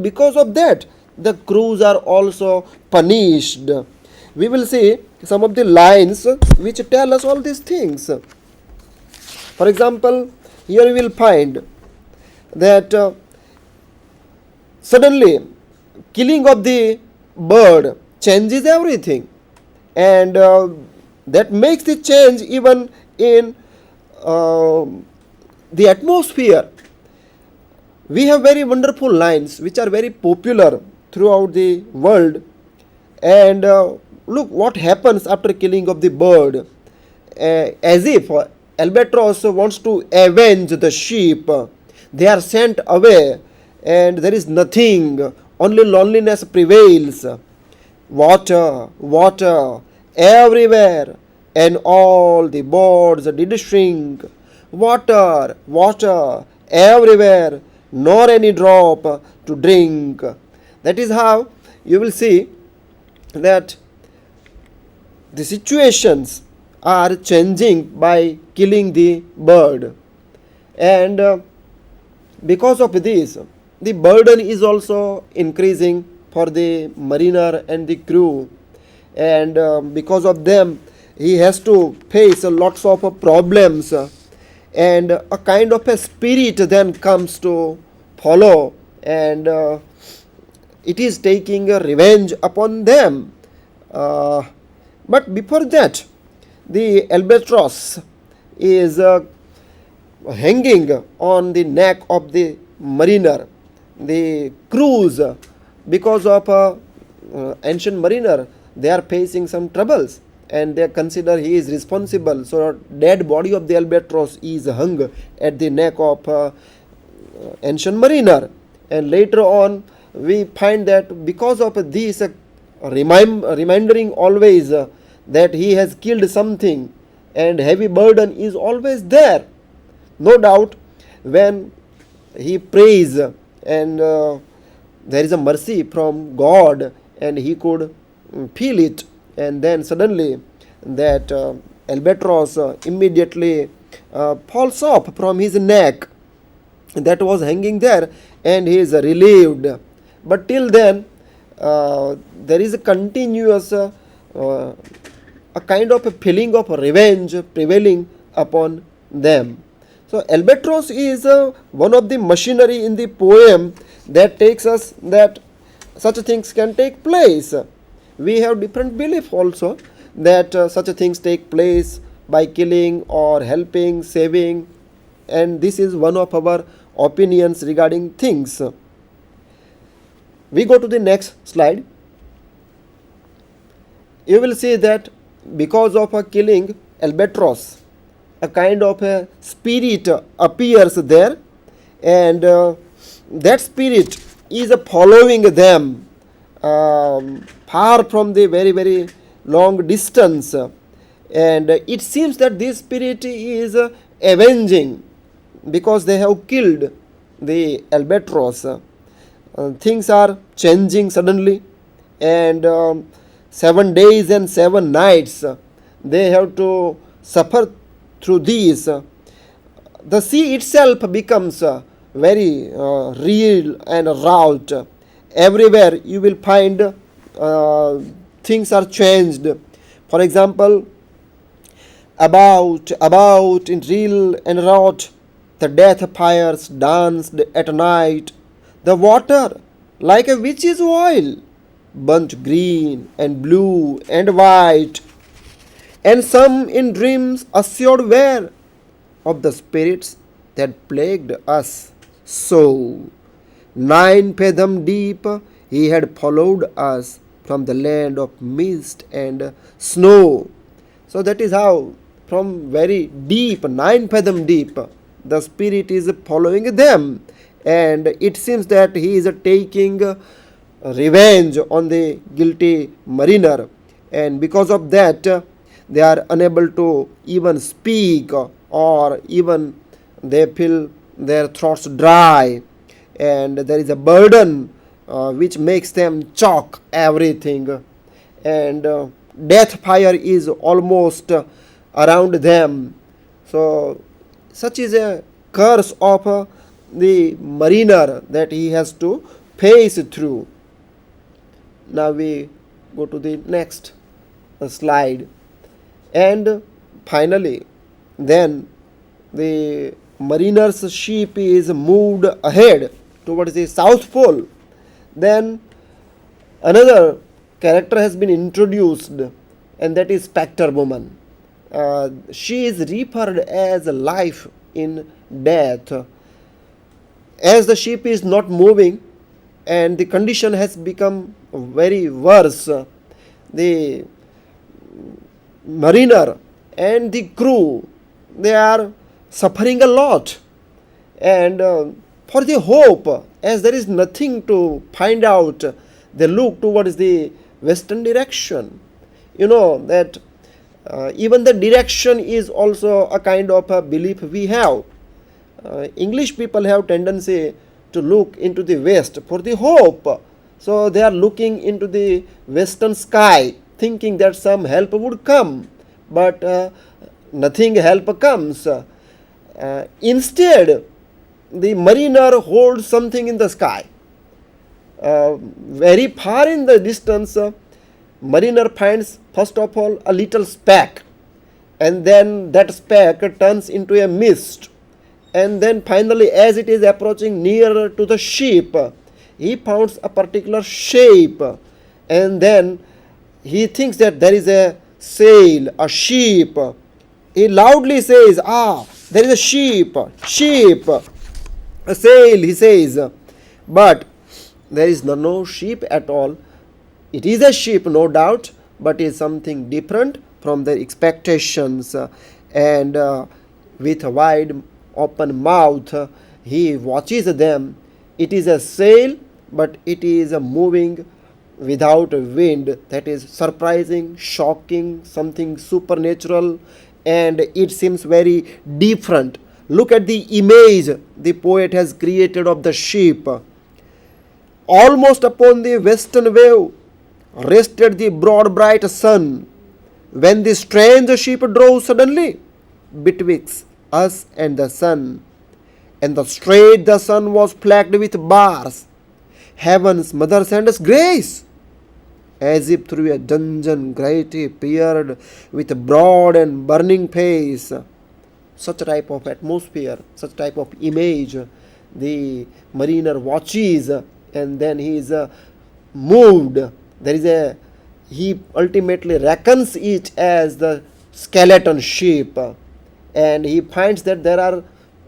Because of that, the crews are also punished. We will see some of the lines which tell us all these things. For example, here we will find that suddenly killing of the bird changes everything, and that makes the change even in uh, the atmosphere. We have very wonderful lines which are very popular throughout the world, and look what happens after killing of the bird. As if albatross wants to avenge the sheep, they are sent away, and there is nothing, only loneliness prevails. Water, water, everywhere, and all the birds did shrink. Water, water, everywhere, nor any drop to drink. That is how you will see that the situations are changing by killing the bird, and because of this, the burden is also increasing for the mariner and the crew, and because of them he has to face lots of problems, and a kind of a spirit then comes to follow, and it is taking a revenge upon them. uh, but before that, the albatross is hanging on the neck of the mariner, the crews, because of ancient mariner, they are facing some troubles, and they consider he is responsible. So dead body of the albatross is hung at the neck of ancient mariner, and later on we find that because of this reminding always that he has killed something, and heavy burden is always there. No doubt, when he prays, and there is a mercy from God, and he could feel it, and then suddenly that albatross immediately falls off from his neck that was hanging there, and he is relieved. But till then, there is a continuous a kind of a feeling of revenge prevailing upon them. So albatross is one of the machinery in the poem that takes us that such things can take place. We have different belief also that such things take place by killing or helping, saving, and this is one of our opinions regarding things. We go to the next slide. You will see that because of a killing albatross, a kind of a spirit appears there, and that spirit is following them far from the very very long distance, and it seems that this spirit is avenging because they have killed the albatross. Things are changing suddenly, and 7 days and 7 nights they have to suffer through these. The sea itself becomes very real and wrought. Everywhere you will find things are changed. For example, about in real and wrought, the death fires danced at night. The water, like a witch's oil, burnt green and blue and white, and some in dreams assured were of the spirits that plagued us so. 9 fathom deep he had followed us from the land of mist and snow. So that is how, from very deep, 9 fathom deep, the spirit is following them, and it seems that he is taking revenge on the guilty mariner, and because of that, they are unable to even speak, or even they feel their throats dry, and there is a burden which makes them choke everything, and death fire is almost around them. So such is a curse of the mariner that he has to pace through. Now we go to the next slide. And finally, then the mariner's ship is moved ahead towards the South Pole. Then another character has been introduced, and that is Spectre Woman. She is referred as life in death. As the ship is not moving and the condition has become very worse, the mariner and the crew, they are suffering a lot. And for the hope, as there is nothing to find out, they look towards the western direction. You know that even the direction is also a kind of a belief we have. English people have tendency to look into the west for the hope. So they are looking into the western sky, thinking that some help would come, but nothing help comes. Instead, the mariner holds something in the sky. Very far in the distance, mariner finds first of all a little speck, and then that speck turns into a mist, and then finally, as it is approaching nearer to the ship, he finds a particular shape, and then he thinks that there is a sail, a ship. He loudly says, "Ah, there is a ship, a sail," he says. But there is no ship at all. It is a ship, no doubt, but is something different from their expectations. And with a wide open mouth, he watches them. It is a sail, but it is moving without wind. That is surprising, shocking, something supernatural, and it seems very different. Look at the image the poet has created of the ship. Almost upon the western wave rested the broad bright sun, when the strange ship drove suddenly betwixt us and the sun, and the straight the sun was flagged with bars. Heaven's mother sent us grace, as if through a dungeon grate peered with broad and burning face. Such type of atmosphere, such type of image, the mariner watches, and then he is moved. He ultimately reckons it as the skeleton ship, and he finds that there are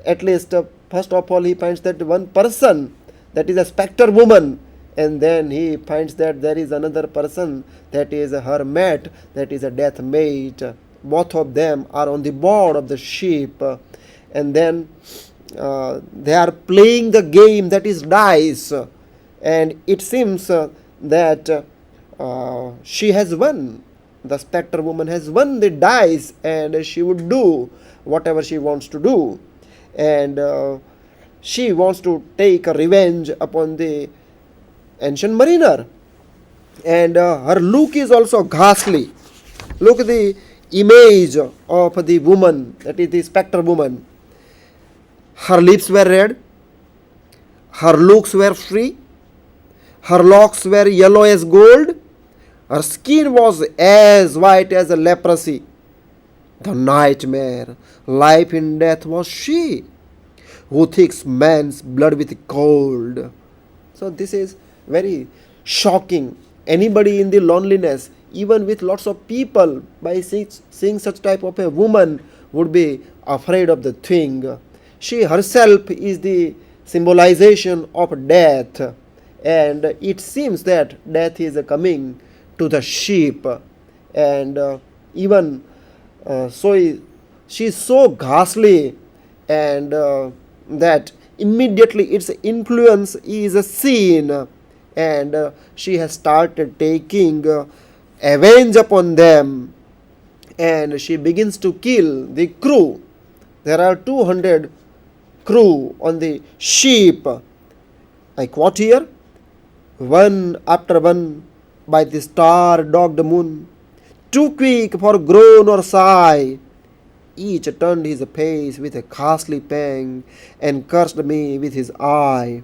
at least, first of all, he finds that one person, that is a spectre woman, and then he finds that there is another person, that is her mate, that is a death mate. Both of them are on the board of the ship, and then they are playing the game, that is dice, and it seems that she has won. The spectre woman has won the dice, and she would do whatever she wants to do, and she wants to take a revenge upon the ancient mariner, and her look is also ghastly. Look at the image of the woman, that is the spectre woman. Her lips were red, her looks were free, her locks were yellow as gold, her skin was as white as a leprosy. The nightmare, life in death, was she, who thicks man's blood with cold. So this is very shocking. Anybody in the loneliness, even with lots of people, by seeing such type of a woman, would be afraid of the thing. She herself is the symbolization of death, and it seems that death is coming to the ship, and even so she is so ghastly, and that immediately its influence is seen, and she has started taking avenge upon them, and she begins to kill the crew. There are 200 crew on the ship. I quote here, "One after one by the star-dogged moon, too quick for groan or sigh, each turned his face with a ghastly pang and cursed me with his eye.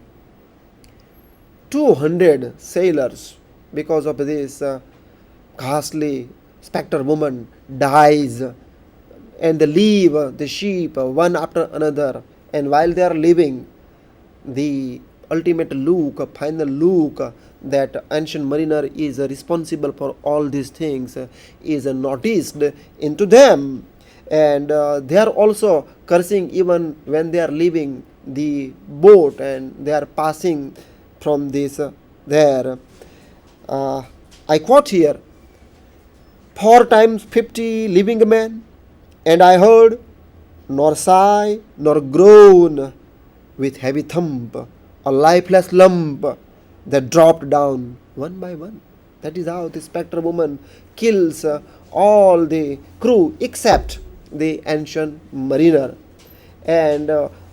200 sailors. Because of this ghastly spectre woman dies, and they leave the sheep one after another. And while they are leaving, the ultimate look, final look, that ancient mariner is responsible for all these things is noticed into them. And they are also cursing even when they are leaving the boat and they are passing from this there. uh, I quote here, 4 times 50 living men, and I heard nor sigh nor groan, with heavy thump, a lifeless lump that dropped down one by one. That is how the spectre woman kills all the crew except the ancient mariner. And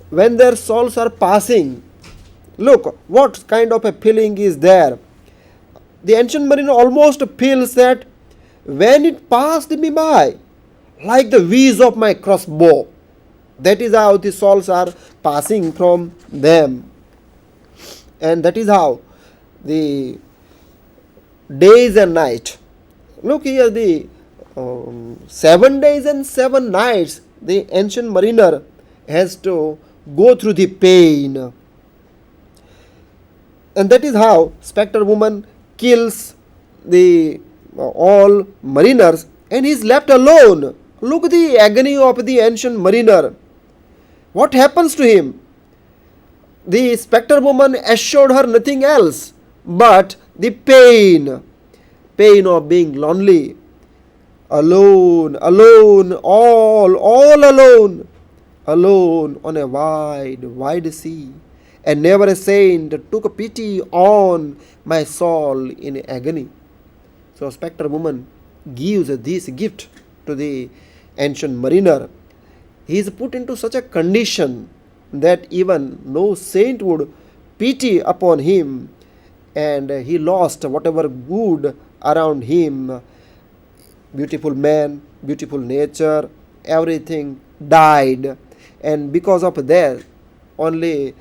when their souls are passing, look what kind of a feeling is there. The ancient mariner almost feels that when it passed me by, like the whiz of my crossbow. That is how the souls are passing from them. And that is how the days and night. Look here, the 7 days and 7 nights the ancient mariner has to go through the pain. And that is how spectre woman kills the all mariners, and he is left alone. Look at the agony of the ancient mariner. What happens to him? The spectre woman assured her nothing else but the pain of being lonely, alone, alone, all alone on a wide sea. And never a saint took pity on my soul in agony. So spectre woman gives this gift to the ancient mariner. He is put into such a condition that even no saint would pity upon him, and he lost whatever good around him. Beautiful man, beautiful nature, everything died, and because of that, only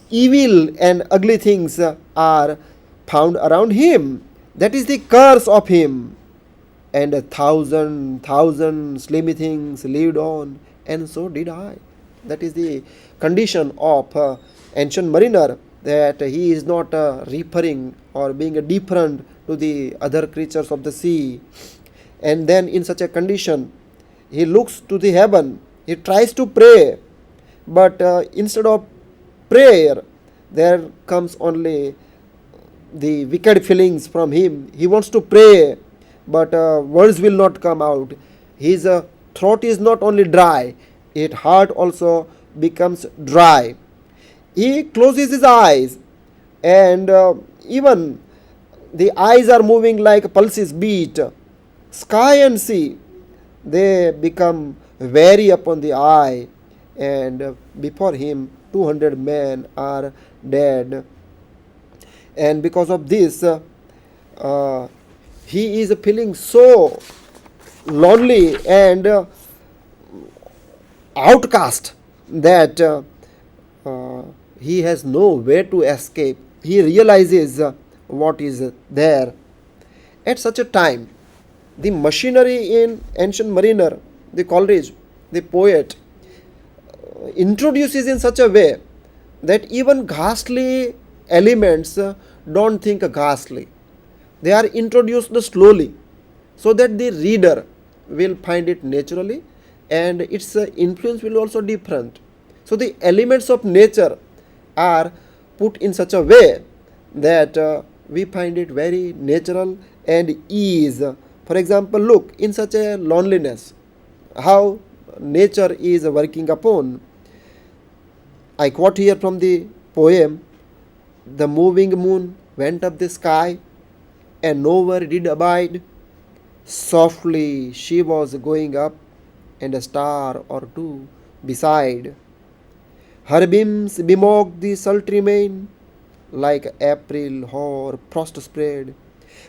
evil and ugly things are found around him. That is the curse of him. And 1,000 slimy things lived on, and so did I. That is the condition of ancient mariner, that he is not referring or being different to the other creatures of the sea. And then in such a condition, he looks to the heaven, he tries to pray, but instead of prayer, there comes only the wicked feelings from him. He wants to pray, but words will not come out. His throat is not only dry, his heart also becomes dry. He closes his eyes, and even the eyes are moving like pulses beat. Sky and sea, they become weary upon the eye, and before him 200 men are dead. And because of this, he is feeling so lonely and outcast that he has no way to escape. He realizes what is there. At such a time, the machinery in ancient mariner, the Coleridge, the poet, introduces in such a way that even ghastly elements don't think ghastly. They are introduced slowly so that the reader will find it naturally, and its influence will also different. So the elements of nature are put in such a way that we find it very natural and ease. For example, look in such a loneliness, how nature is working upon. I quote here from the poem, the moving moon went up the sky, and nowhere did abide. Softly she was going up, and a star or two beside. Her beams bemocked the sultry main, like April hoar frost spread.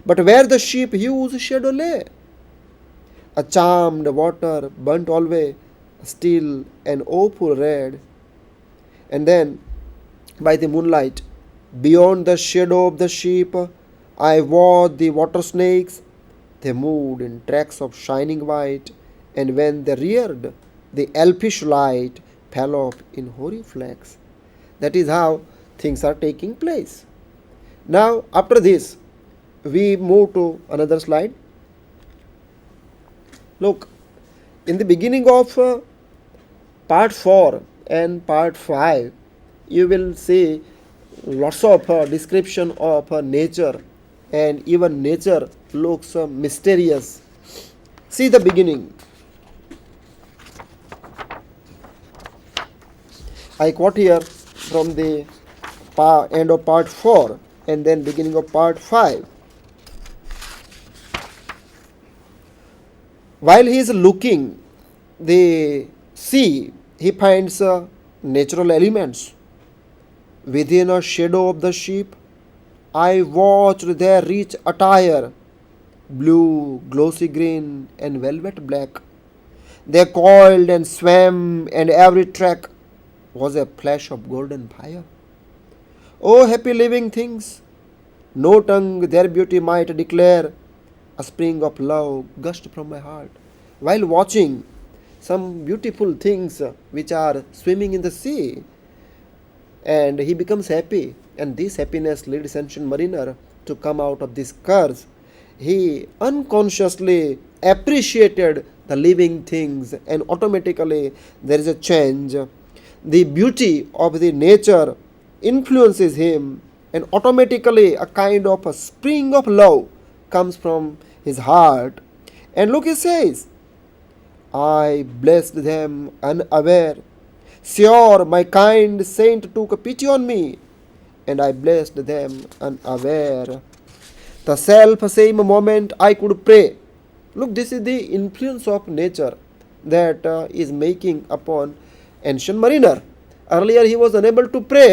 But where the sheep hues shadow lay, a charmed water burnt alway, still and awful red. And then by the moonlight, Beyond the shadow of the sheep, I watched the water snakes. They moved in tracks of shining white, and when they reared, the elfish light fell off in hoary flakes. That is how things are taking place. Now, after this, we move to another slide. Look, in the beginning of part 4 and part 5, you will see lots of description of nature, and even nature looks mysterious. See the beginning. I quote here from the end of part 4 and then beginning of part 5. While he is looking the sea, he finds natural elements. Within a shadow of the sheep, I watched their rich attire, blue, glossy green, and velvet black. They coiled and swam, and every track was a flash of golden fire. O happy living things! No tongue their beauty might declare. A spring of love gushed from my heart. While watching some beautiful things which are swimming in the sea, and he becomes happy, and this happiness leads ancient mariner to come out of this curse. He unconsciously appreciated the living things, and automatically there is a change. The beauty of the nature influences him, and automatically a kind of a spring of love comes from his heart. And look, he says, I blessed them unaware. Sure, my kind saint took pity on me, and I blessed them unaware. The self same moment I could pray. Look, this is the influence of nature that is making upon ancient mariner. Earlier he was unable to pray,